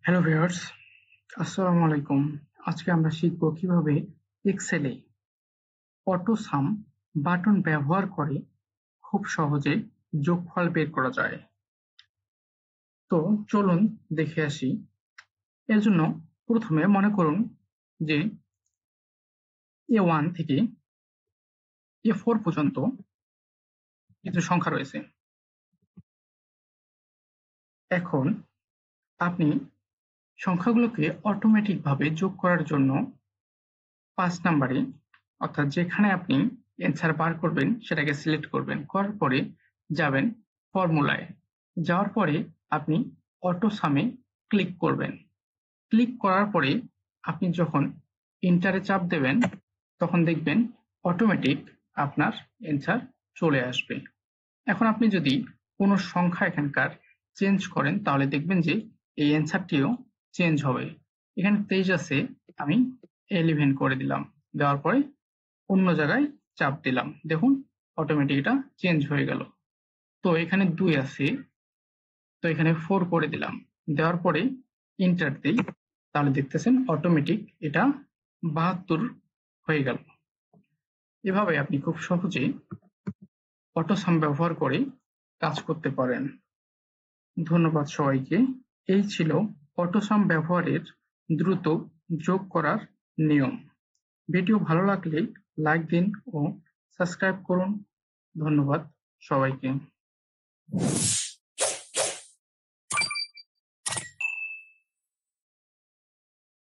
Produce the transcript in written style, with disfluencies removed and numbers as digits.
Hello viewers, আসসালামু আলাইকুম। আজকে আমরা শিখব কিভাবে এক্সেলে অটোসাম বাটন ব্যবহার করে খুব সহজে যোগফল বের করা যায়। তো চলুন দেখে আসি। এর জন্য প্রথমে মনে করুন যে A1 থেকে A4 পর্যন্ত কিছু সংখ্যা রয়েছে। এখন আপনি সংখ্যাগুলোকে অটোমেটিক ভাবে যোগ করার জন্য 5 নাম্বারে অর্থাৎ যেখানে আপনি অ্যান্সার বার করবেন সেটাকে সিলেক্ট করবেন। করার পরে যাবেন ফর্মুলায়। যাওয়ার পরে আপনি অটো সামে ক্লিক করবেন। ক্লিক করার পরে আপনি যখন এন্টারে চাপ দেবেন তখন দেখবেন অটোমেটিক আপনার অ্যান্সার চলে আসবে। এখন আপনি যদি কোনো সংখ্যা এখানকার চেঞ্জ করেন তাহলে দেখবেন যে এই অ্যান্সারটিও চেঞ্জ হবে। এখানে 23 আছে, আমি 11 করে দিলাম। দেওয়ার পরে অন্য জায়গায় চাপ দিলাম, দেখুন অটোমেটিক এটা চেঞ্জ হয়ে গেল। তো এখানে 2 আছে, তো এখানে 4 করে দিলাম। দেওয়ার পরে এন্টার দিই, তাহলে দেখতেছেন অটোমেটিক এটা 72 হয়ে গেল। এভাবে আপনি খুব সহজে অটোসাম ব্যবহার করে কাজ করতে পারেন। ধন্যবাদ সবাইকে। এই ছিল অটোসাম ব্যবহারের দ্রুত যোগ করার নিয়ম। ভিডিও ভালো লাগলে লাইক দিন ও সাবস্ক্রাইব করুন। ধন্যবাদ সবাইকে।